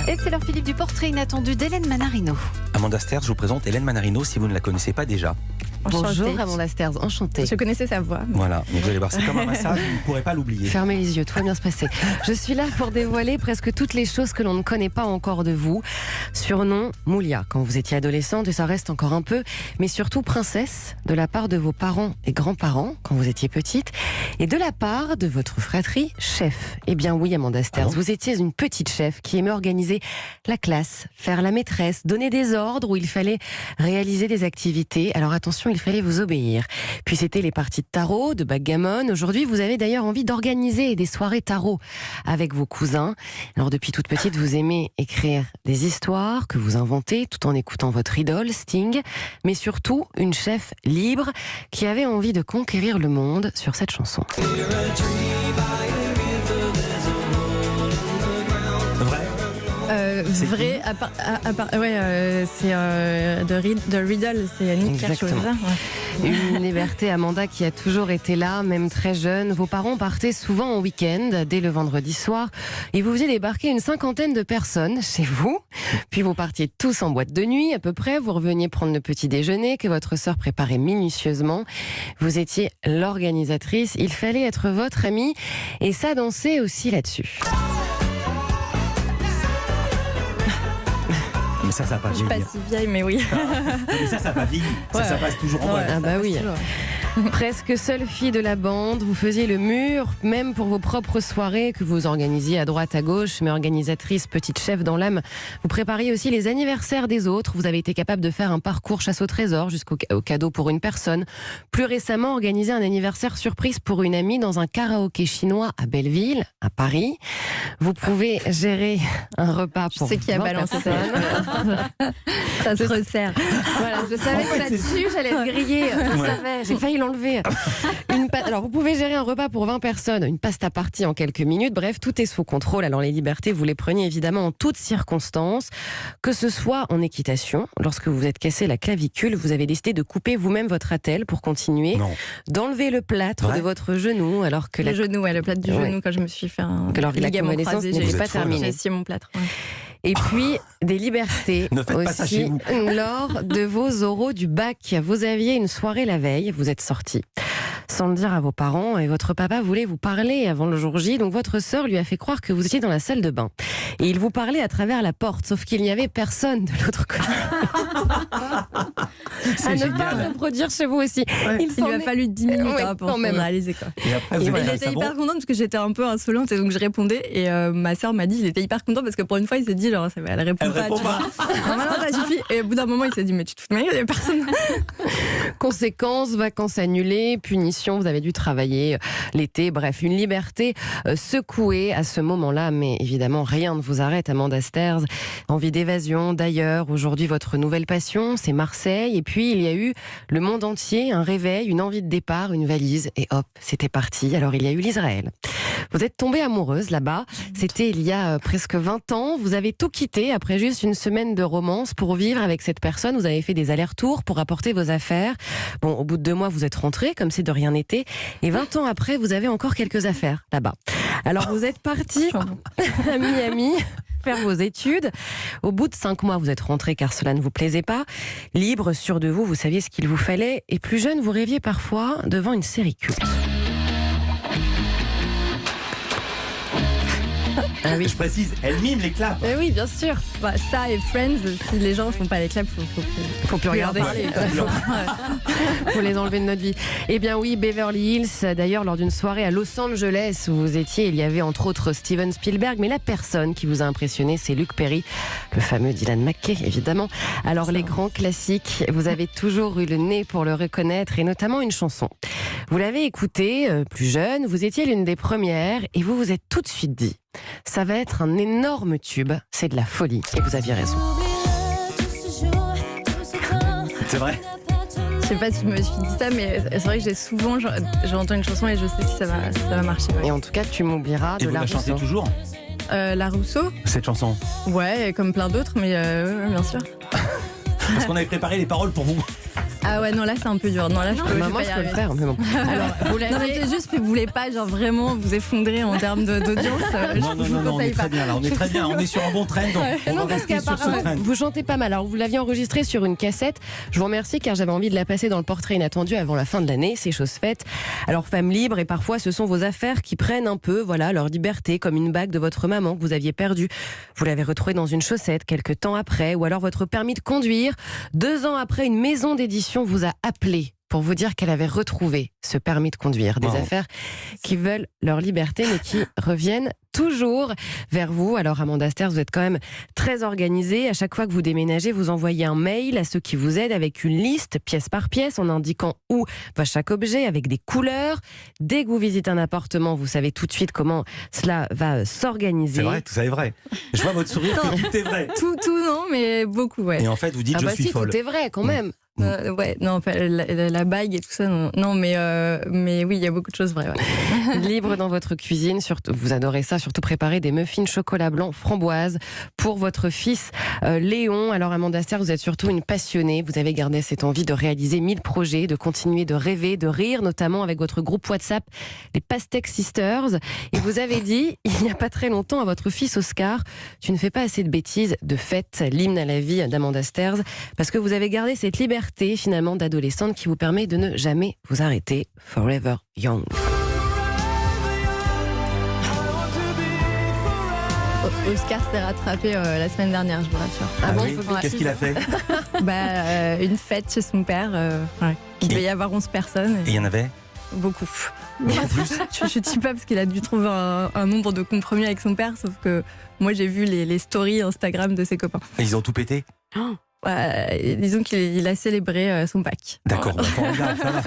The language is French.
Et c'est l'heure, Philippe, du portrait inattendu d'Hélène Manarino. Amanda Sters, je vous présente Hélène Manarino si vous ne la connaissez pas déjà. Bonjour Amanda Sters, enchantée. Je connaissais sa voix. Voilà, donc vous allez voir, c'est comme un massage, vous ne pourrez pas l'oublier. Fermez les yeux, tout va bien se passer. Je suis là pour dévoiler presque toutes les choses que l'on ne connaît pas encore de vous. Surnom Moulia, quand vous étiez adolescente, et ça reste encore un peu, mais surtout princesse, de la part de vos parents et grands-parents, quand vous étiez petite, et de la part de votre fratrie, chef. Eh bien oui, Amanda Sters, vous étiez une petite chef qui aimait organiser la classe, faire la maîtresse, donner des ordres où il fallait réaliser des activités. Alors attention, il fallait vous obéir. Puis c'était les parties de tarot, de backgammon. Aujourd'hui, vous avez d'ailleurs envie d'organiser des soirées tarot avec vos cousins. Alors depuis toute petite, vous aimez écrire des histoires que vous inventez tout en écoutant votre idole, Sting, mais surtout une chef libre qui avait envie de conquérir le monde sur cette chanson. Vrai, c'est The Riddle, c'est Nick Kershaw. Une liberté, Amanda, qui a toujours été là, même très jeune. Vos parents partaient souvent en week-end, dès le vendredi soir, et vous faisiez débarquer une 50aine de personnes chez vous. Puis vous partiez tous en boîte de nuit, à peu près. Vous reveniez prendre le petit déjeuner que votre sœur préparait minutieusement. Vous étiez l'organisatrice. Il fallait être votre amie, et ça dansait aussi là-dessus. Mais ça va pas vieillir. Je suis pas si vieille, mais oui. Mais ça va vieillir. Ça passe toujours en mode. Ah bah oui. Presque seule fille de la bande, vous faisiez le mur, même pour vos propres soirées que vous organisiez à droite, à gauche, mais organisatrice, petite chef dans l'âme. Vous prépariez aussi les anniversaires des autres. Vous avez été capable de faire un parcours chasse au trésor jusqu'au cadeau pour une personne. Plus récemment, organiser un anniversaire surprise pour une amie dans un karaoké chinois à Belleville, à Paris. Vous pouvez gérer un repas pour 20 personnes. Je sais qui a balancé ça. Ça se resserre. Voilà, je savais que là-dessus, j'allais être grillée. Je savais, j'ai failli l'enlever. Alors, vous pouvez gérer un repas pour 20 personnes, une pasta party en quelques minutes. Bref, tout est sous contrôle. Alors, les libertés, vous les preniez évidemment en toutes circonstances. Que ce soit en équitation, lorsque vous vous êtes cassé la clavicule, vous avez décidé de couper vous-même votre attelle pour continuer. Non. D'enlever le plâtre de votre genou, alors que le plâtre du genou, quand je me suis fait un ligament croisé, j'ai pas terminé. J'ai scié mon plâtre. Ouais. Et puis, des libertés aussi lors de vos oraux du bac. Vous aviez une soirée la veille, vous êtes sortis sans le dire à vos parents, et votre papa voulait vous parler avant le jour J, donc votre sœur lui a fait croire que vous étiez dans la salle de bain. Et il vous parlait à travers la porte, sauf qu'il n'y avait personne de l'autre côté. À ne pas reproduire chez vous aussi. Ouais. Il lui a fallu 10 minutes pour réaliser quoi. Et après, il était hyper content parce que j'étais un peu insolente et donc je répondais, et ma sœur m'a dit il était hyper content parce que pour une fois il s'est dit genre elle répond pas. Non, ça suffit. Et au bout d'un moment il s'est dit mais tu te fous de ma gueule, il y avait personne. Conséquences, vacances annulées, punitions, vous avez dû travailler l'été, bref, une liberté secouée à ce moment-là, mais évidemment rien ne vous arrête, Amanda Sters. Envie d'évasion, d'ailleurs, aujourd'hui votre nouvelle passion, c'est Marseille, et puis il y a eu le monde entier, un réveil, une envie de départ, une valise, et hop, c'était parti. Alors il y a eu l'Israël. Vous êtes tombée amoureuse là-bas, c'était il y a presque 20 ans, vous avez tout quitté après juste une semaine de romance pour vivre avec cette personne, vous avez fait des allers-retours pour apporter vos affaires. Bon, au bout de 2 mois, vous êtes rentrée, comme si de rien n'était, et 20 ans après, vous avez encore quelques affaires là-bas. Alors vous êtes partie à Miami faire vos études. Au bout de 5 mois, vous êtes rentrée car cela ne vous plaisait pas. Libre, sûr de vous, vous saviez ce qu'il vous fallait, et plus jeune, vous rêviez parfois devant une série culte. Ah oui. Je précise, elle mime les claps. Oui, bien sûr. Bah, ça et Friends, si les gens ne font pas les claps, faut plus regarder. Faut les enlever de notre vie. Eh bien oui, Beverly Hills, d'ailleurs, lors d'une soirée à Los Angeles où vous étiez, il y avait entre autres Steven Spielberg, mais la personne qui vous a impressionné, c'est Luke Perry, le fameux Dylan McKay, évidemment. Alors les grands classiques, vous avez toujours eu le nez pour le reconnaître, et notamment une chanson. Vous l'avez écoutée, plus jeune, vous étiez l'une des premières, et vous vous êtes tout de suite dit, ça va être un énorme tube, c'est de la folie. Et vous aviez raison. C'est vrai? Je sais pas si je me suis dit ça, mais c'est vrai que j'ai souvent, j'entends une chanson et je sais si ça va marcher. Ouais. Et en tout cas, tu m'oublieras de la Rousseau. Et vous la chantez toujours? La Rousseau? Cette chanson? Ouais, comme plein d'autres, mais bien sûr. Parce qu'on avait préparé les paroles pour vous. Ah ouais, non, là c'est un peu dur. Non, là je peux, Moi, je peux le faire, mais bon. Alors, vous Non, mais l'aviez. c'est juste que vous voulez pas genre vraiment vous effondrer en termes d'audience. Non, on est très bien là, on est très bien, on est sur un bon train, donc on Non, va parce rester sur ce qu'apparemment, train. vous chantez pas mal. Alors, vous l'aviez enregistré sur une cassette. Je vous remercie car j'avais envie de la passer dans le portrait inattendu avant la fin de l'année. C'est chose faite. Alors, femme libre, et parfois, ce sont vos affaires qui prennent un peu, voilà, leur liberté, comme une bague de votre maman que vous aviez perdue. Vous l'avez retrouvée dans une chaussette quelques temps après, ou alors votre permis de conduire. 2 ans après, une maison d'édition vous a appelé pour vous dire qu'elle avait retrouvé ce permis de conduire. Des Wow. affaires qui veulent leur liberté, mais qui reviennent toujours vers vous. Alors, Amanda Sters, vous êtes quand même très organisée. À chaque fois que vous déménagez, vous envoyez un mail à ceux qui vous aident avec une liste, pièce par pièce, en indiquant où va chaque objet, avec des couleurs. Dès que vous visitez un appartement, vous savez tout de suite comment cela va s'organiser. C'est vrai, tout ça est vrai. Je vois votre sourire que tout est vrai. Tout non, mais beaucoup, ouais. Et en fait, vous dites Ah je bah suis si, folle. tout est vrai quand même. Ouais, non, la bague et tout ça, non, non mais oui, il y a beaucoup de choses vraies. Ouais. Libre dans votre cuisine, surtout, vous adorez ça, surtout préparer des muffins chocolat blanc framboise pour votre fils Léon. Alors Amanda Sters, vous êtes surtout une passionnée, vous avez gardé cette envie de réaliser 1000 projets, de continuer de rêver, de rire, notamment avec votre groupe WhatsApp, les Pastèque Sisters. Et vous avez dit, il n'y a pas très longtemps, à votre fils Oscar, tu ne fais pas assez de bêtises, de fêtes, l'hymne à la vie d'Amanda Sters, parce que vous avez gardé cette liberté finalement d'adolescente qui vous permet de ne jamais vous arrêter. Forever Young. Oscar s'est rattrapé la semaine dernière, je vous rassure. Ah bon, oui faut bien- Qu'est-ce qu'il a fait? Une fête chez son père. Ouais. Il devait y avoir 11 personnes. Et il y en avait? Beaucoup. En plus. Je dis pas parce qu'il a dû trouver un nombre de compromis avec son père, sauf que moi j'ai vu les stories Instagram de ses copains. Et ils ont tout pété? Disons qu'il a célébré son bac. D'accord, bah, formidable, ça va.